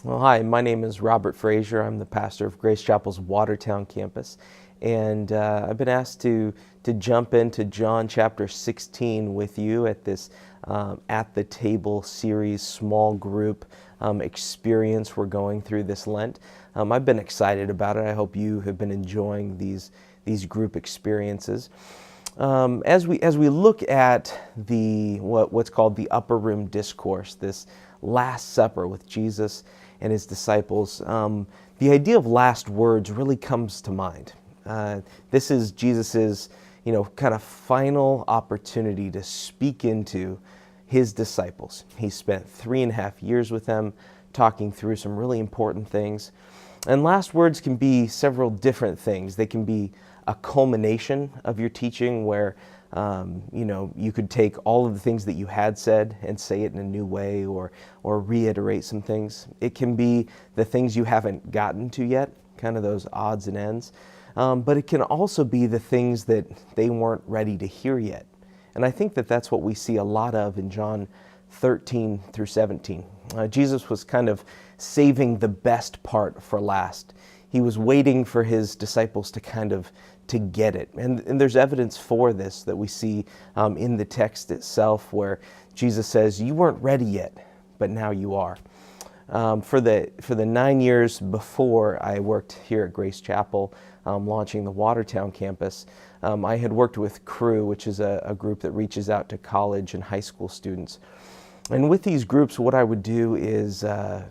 Well, hi, my name is Robert Frazier. I'm the pastor of Grace Chapel's Watertown campus, and I've been asked to jump into John chapter 16 with you at this At the Table series small group experience we're going through this Lent. I've been excited about it. I hope you have been enjoying these group experiences. As we look at what's called the upper room discourse, this Last Supper with Jesus and his disciples, the idea of last words really comes to mind. This is Jesus's, kind of final opportunity to speak into his disciples. He spent 3.5 years with them, talking through some really important things. And last words can be several different things. They can be a culmination of your teaching where you could take all of the things that you had said and say it in a new way or reiterate some things. It can be the things you haven't gotten to yet, kind of those odds and ends. But it can also be the things that they weren't ready to hear yet. And I think that that's what we see a lot of in John 13 through 17. Jesus was kind of saving the best part for last. He was waiting for his disciples to get it. And there's evidence for this that we see in the text itself where Jesus says, you weren't ready yet, but now you are. For the 9 years before I worked here at Grace Chapel, launching the Watertown campus, I had worked with Crew, which is a group that reaches out to college and high school students. And with these groups, what I would do is,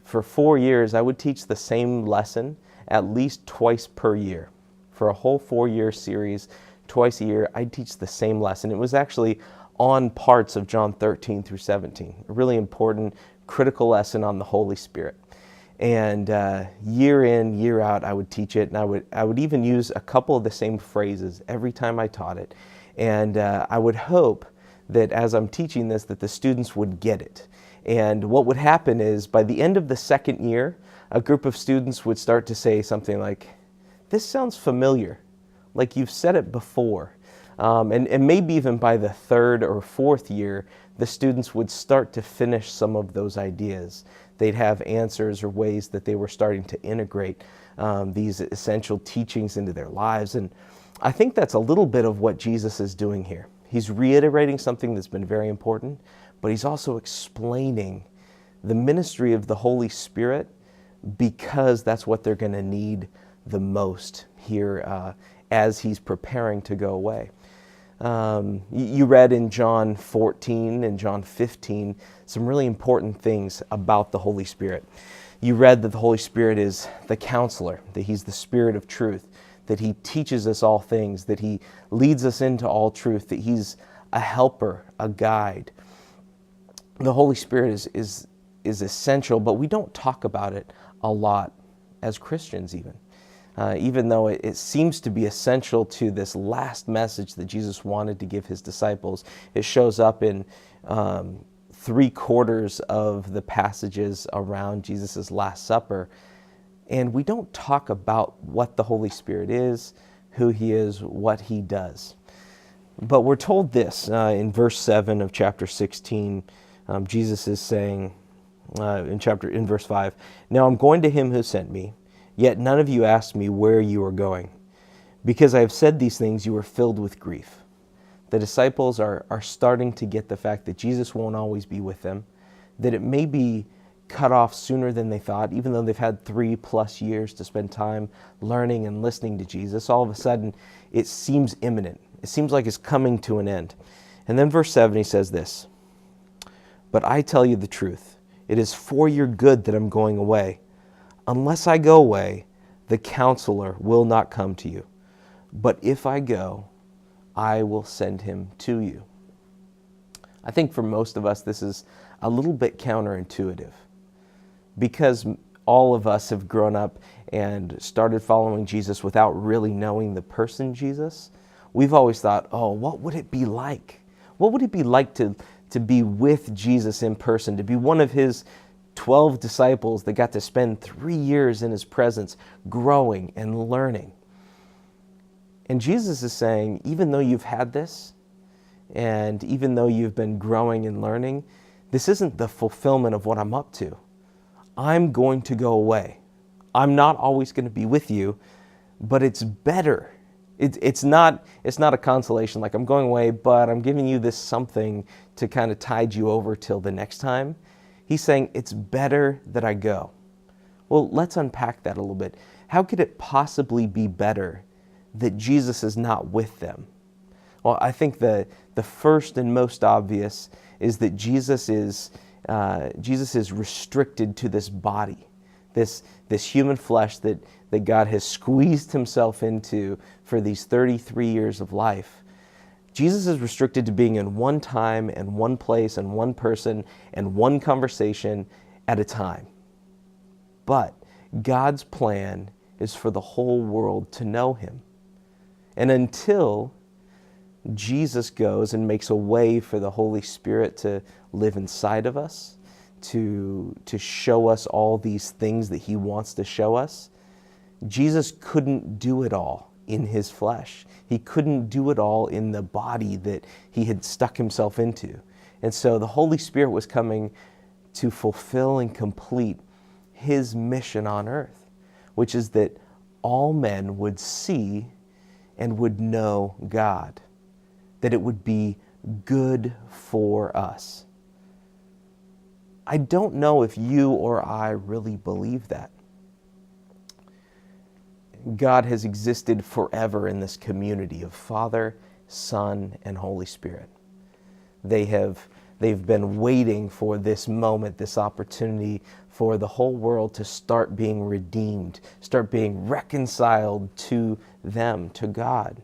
for 4 years, I would teach the same lesson at least twice per year. For a whole 4-year series, twice a year, I'd teach the same lesson. It was actually on parts of John 13 through 17, a really important, critical lesson on the Holy Spirit. And year in, year out, I would teach it, and I would even use a couple of the same phrases every time I taught it. And I would hope that as I'm teaching this, that the students would get it. And what would happen is, by the end of the second year, a group of students would start to say something like, this sounds familiar, like you've said it before. And maybe even by the third or fourth year, the students would start to finish some of those ideas. They'd have answers or ways that they were starting to integrate these essential teachings into their lives. And I think that's a little bit of what Jesus is doing here. He's reiterating something that's been very important, but he's also explaining the ministry of the Holy Spirit because that's what they're going to need the most here as he's preparing to go away. You read in John 14 and John 15 some really important things about the Holy Spirit. You read that the Holy Spirit is the counselor, that he's the Spirit of truth, that he teaches us all things, that he leads us into all truth, that he's a helper, a guide. The Holy Spirit is essential, but we don't talk about it a lot as Christians even though it seems to be essential to this last message that Jesus wanted to give his disciples. It shows up in 3/4 of the passages around Jesus' Last Supper. And we don't talk about what the Holy Spirit is, who he is, what he does. But we're told this in verse 7 of chapter 16. Jesus is saying in verse 5, now I'm going to him who sent me, yet none of you asked me where you are going. Because I have said these things, you are filled with grief. The disciples are starting to get the fact that Jesus won't always be with them, that it may be cut off sooner than they thought, even though they've had 3+ years to spend time learning and listening to Jesus. All of a sudden, it seems imminent. It seems like it's coming to an end. And then verse 7, he says this, but I tell you the truth, it is for your good that I'm going away. Unless I go away, the counselor will not come to you. But if I go, I will send him to you. I think for most of us, this is a little bit counterintuitive because all of us have grown up and started following Jesus without really knowing the person Jesus. We've always thought, oh, what would it be like? What would it be like to be with Jesus in person, to be one of his 12 disciples that got to spend 3 years in his presence, growing and learning? And Jesus is saying, even though you've had this, and even though you've been growing and learning, this isn't the fulfillment of what I'm up to. I'm going to go away. I'm not always going to be with you, but it's better. It's not a consolation like I'm going away, but I'm giving you this something to kind of tide you over till the next time. He's saying it's better that I go. Well, let's unpack that a little bit. How could it possibly be better that Jesus is not with them? Well, I think the first and most obvious is that Jesus is restricted to this body, this human flesh that God has squeezed himself into for these 33 years of life. Jesus is restricted to being in one time and one place and one person and one conversation at a time. But God's plan is for the whole world to know him. And until Jesus goes and makes a way for the Holy Spirit to live inside of us, to show us all these things that he wants to show us, Jesus couldn't do it all in his flesh. He couldn't do it all in the body that he had stuck himself into. And so the Holy Spirit was coming to fulfill and complete his mission on earth, which is that all men would see and would know God, that it would be good for us. I don't know if you or I really believe that. God has existed forever in this community of Father, Son, and Holy Spirit. They've been waiting for this moment, this opportunity for the whole world to start being redeemed, start being reconciled to them, to God.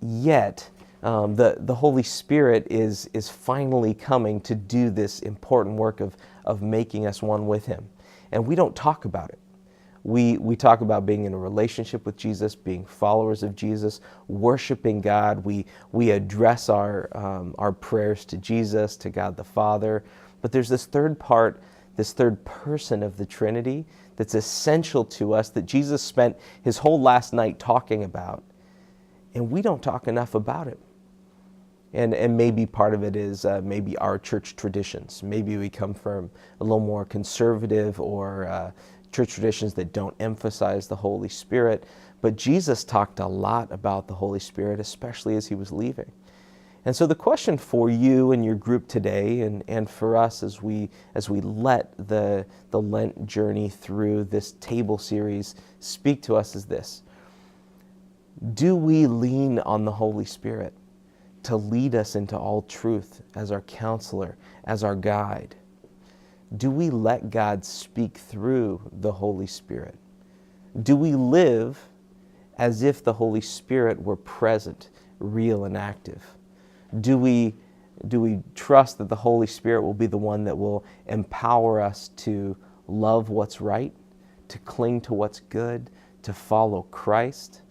Yet, the Holy Spirit is finally coming to do this important work of making us one with him. And we don't talk about it. We talk about being in a relationship with Jesus, being followers of Jesus, worshiping God. We address our prayers to Jesus, to God the Father. But there's this third part, this third person of the Trinity that's essential to us that Jesus spent his whole last night talking about. And we don't talk enough about it. And maybe part of it is maybe our church traditions. Maybe we come from a little more conservative or church traditions that don't emphasize the Holy Spirit. But Jesus talked a lot about the Holy Spirit, especially as he was leaving. And so the question for you and your group today, and for us as we let the Lent journey through this table series speak to us, is this: do we lean on the Holy Spirit to lead us into all truth as our counselor, as our guide? Do we let God speak through the Holy Spirit? Do we live as if the Holy Spirit were present, real, and active? Do we trust that the Holy Spirit will be the one that will empower us to love what's right, to cling to what's good, to follow Christ?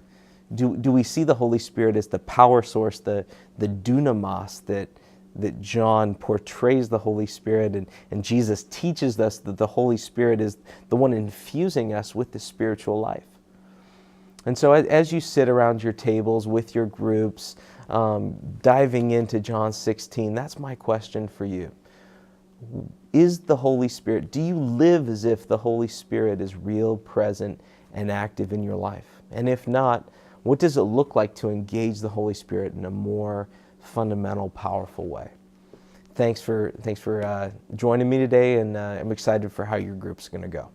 Do we see the Holy Spirit as the power source, the dunamis that John portrays the Holy Spirit, and Jesus teaches us that the Holy Spirit is the one infusing us with the spiritual life? And so as you sit around your tables with your groups, diving into John 16, that's my question for you. Is the Holy Spirit, do you live as if the Holy Spirit is real, present, and active in your life? And if not, what does it look like to engage the Holy Spirit in a more fundamental, powerful way? Thanks for joining me today, and I'm excited for how your group's going to go.